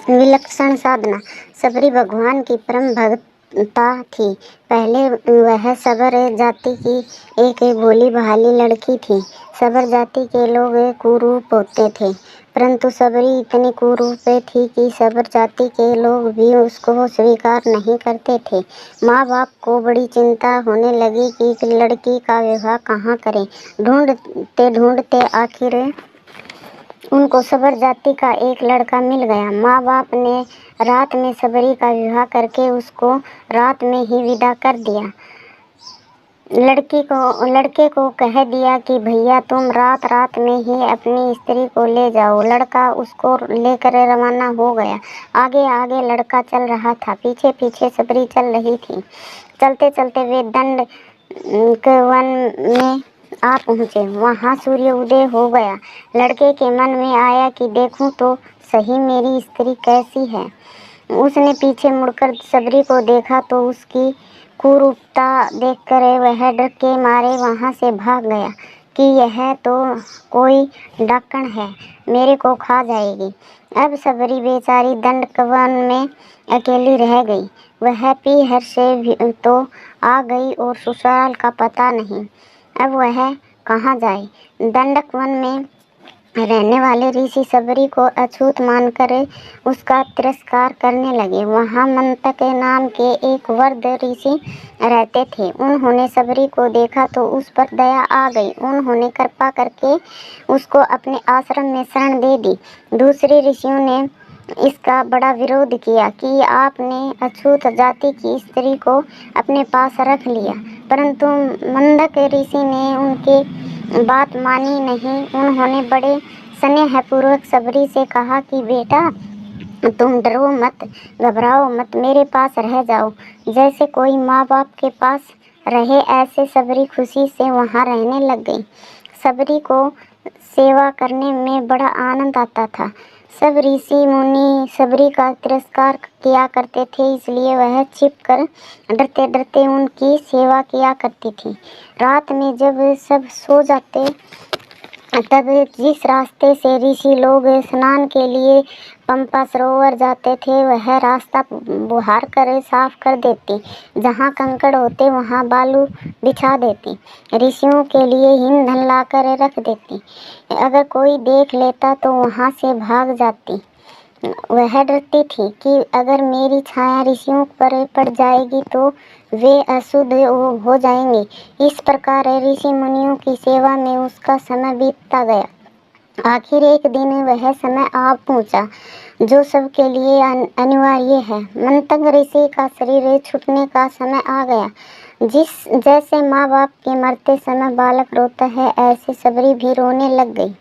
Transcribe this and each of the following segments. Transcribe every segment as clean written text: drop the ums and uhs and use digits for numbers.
विलक्षण साधना। सबरी भगवान की परम भक्ता थी। पहले वह सबर जाति की एक भोली भाली लड़की थी। सबर जाति के लोग कुरूप होते थे, परंतु सबरी इतनी कुरूप थी कि सबर जाति के लोग भी उसको स्वीकार नहीं करते थे। माँ बाप को बड़ी चिंता होने लगी कि लड़की का विवाह कहाँ करें। ढूंढते ढूंढते आखिर उनको सबर जाति का एक लड़का मिल गया। माँ बाप ने रात में सबरी का विवाह करके उसको रात में ही विदा कर दिया। लड़के को कह दिया कि भैया तुम रात रात में ही अपनी स्त्री को ले जाओ। लड़का उसको लेकर रवाना हो गया। आगे आगे लड़का चल रहा था, पीछे पीछे सबरी चल रही थी। चलते चलते वे दंड के वन में आ पहुँचे। वहाँ सूर्य उदय हो गया। लड़के के मन में आया कि देखूं तो सही मेरी स्त्री कैसी है। उसने पीछे मुड़कर सबरी को देखा तो उसकी कुरूपता देखकर वह डर के मारे वहाँ से भाग गया कि यह तो कोई डाकण है, मेरे को खा जाएगी। अब सबरी बेचारी दंडकवन में अकेली रह गई। वह पीहर से तो आ गई और ससुराल का पता नहीं। अब वह कहाँ जाए। दंडकवन में रहने वाले ऋषि सबरी को अछूत मानकर उसका तिरस्कार करने लगे। वहाँ मंतक नाम के एक वृद्ध ऋषि रहते थे। उन्होंने सबरी को देखा तो उस पर दया आ गई। उन्होंने कृपा करके उसको अपने आश्रम में शरण दे दी। दूसरे ऋषियों ने इसका बड़ा विरोध किया कि आपने अछूत जाति की स्त्री को अपने पास रख लिया, परंतु मंदक ऋषि ने उनके बात मानी नहीं। उन्होंने बड़े स्नेहपूर्वक सबरी से कहा कि बेटा तुम डरो मत, घबराओ मत, मेरे पास रह जाओ। जैसे कोई माँ बाप के पास रहे ऐसे सबरी खुशी से वहाँ रहने लग गई। सबरी को सेवा करने में बड़ा आनंद आता था। सब ऋषि मुनि सबरी का तिरस्कार किया करते थे, इसलिए वह छिपकर डरते डरते उनकी सेवा किया करती थी। रात में जब सब सो जाते तब जिस रास्ते से ऋषि लोग स्नान के लिए पंपा सरोवर जाते थे वह रास्ता बुहार कर साफ कर देती। जहाँ कंकड़ होते वहाँ बालू बिछा देती। ऋषियों के लिए ईंधन लाकर रख देती। अगर कोई देख लेता तो वहाँ से भाग जाती। वह डरती थी कि अगर मेरी छाया ऋषियों पर पड़ जाएगी तो वे अशुद्ध हो जाएंगे। इस प्रकार ऋषि मुनियों की सेवा में उसका समय बीतता गया। आखिर एक दिन वह समय आ पहुंचा जो सबके लिए अनिवार्य है। मंतक ऋषि का शरीर छूटने का समय आ गया। जैसे माँ बाप के मरते समय बालक रोता है, ऐसे सबरी भी रोने लग गई।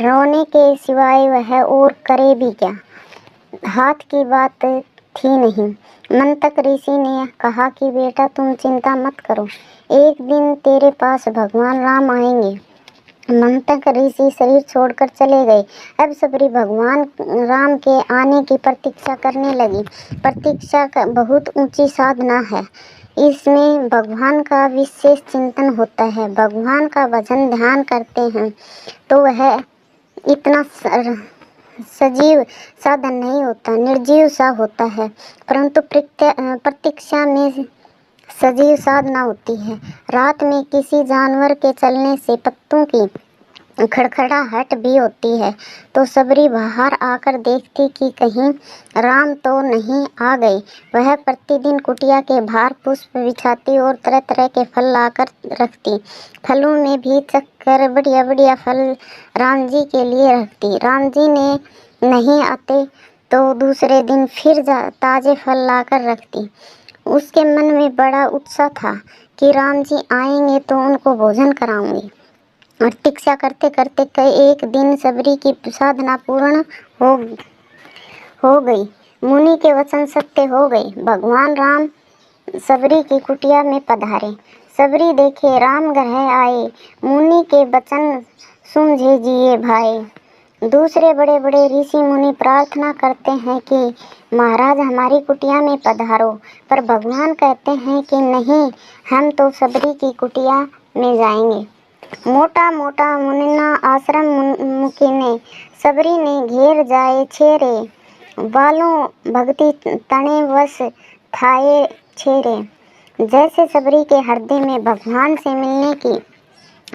रोने के सिवाय वह और करे भी क्या। हाथ की बात थी नहीं। मंतक ऋषि ने कहा कि बेटा तुम चिंता मत करो, एक दिन तेरे पास भगवान राम आएंगे। मंतक ऋषि शरीर छोड़कर चले गए। अब सबरी भगवान राम के आने की प्रतीक्षा करने लगी। प्रतीक्षा बहुत ऊंची साधना है। इसमें भगवान का विशेष चिंतन होता है। भगवान का भजन ध्यान करते हैं तो वह इतना सजीव साधन नहीं होता, निर्जीव सा होता है, परंतु प्रतीक्षा में सजीव साधना होती है। रात में किसी जानवर के चलने से पत्तों की खड़खड़ाहट भी होती है तो सबरी बाहर आकर देखती कि कहीं राम तो नहीं आ गए। वह प्रतिदिन कुटिया के बाहर पुष्प बिछाती और तरह तरह के फल लाकर रखती। फलों में भी चक्कर बढ़िया बढ़िया फल राम जी के लिए रखती। राम जी ने नहीं आते तो दूसरे दिन फिर ताज़े फल लाकर रखती। उसके मन में बड़ा उत्साह था कि राम जी आएंगे तो उनको भोजन कराऊंगी। और प्रतीक्षा करते करते एक दिन सबरी की साधना पूर्ण हो गई। मुनि के वचन सत्य हो गए। भगवान राम सबरी की कुटिया में पधारे। सबरी देखे राम ग्रह आए, मुनि के वचन सुमझे जिए भाई। दूसरे बड़े बड़े ऋषि मुनि प्रार्थना करते हैं कि महाराज हमारी कुटिया में पधारो, पर भगवान कहते हैं कि नहीं, हम तो सबरी की कुटिया में जाएंगे। मोटा मोटा मुनिना आश्रम मुखी ने सबरी ने घेर जाए छेरे। वालों भक्ति तणे वस थाए छेरे। जैसे सबरी के हृदय में भगवान से मिलने की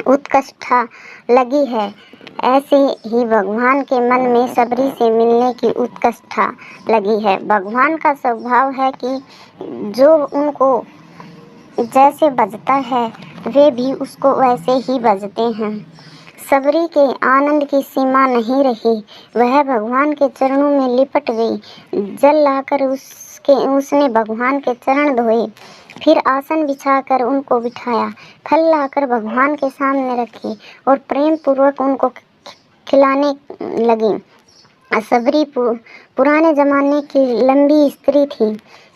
उत्कंठा लगी है, ऐसे ही भगवान के मन में सबरी से मिलने की उत्कंठा लगी है। भगवान का स्वभाव है कि जो उनको जैसे बजता है वे भी उसको वैसे ही बजते हैं। सबरी के आनंद की सीमा नहीं रही, वह भगवान के चरणों में लिपट गई। जल लाकर उसने भगवान के चरण धोए, फिर आसन बिछाकर उनको बिठाया, फल लाकर भगवान के सामने रखे और प्रेम पूर्वक उनको खिलाने लगी। सबरी पुराने जमाने की लंबी स्त्री थी।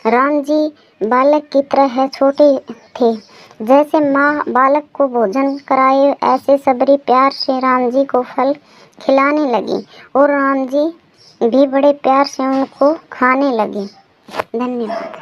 राम जी बालक की तरह छोटे थे। जैसे माँ बालक को भोजन कराए, ऐसे सबरी प्यार से राम जी को फल खिलाने लगी और राम जी भी बड़े प्यार से उनको खाने लगे। धन्यवाद।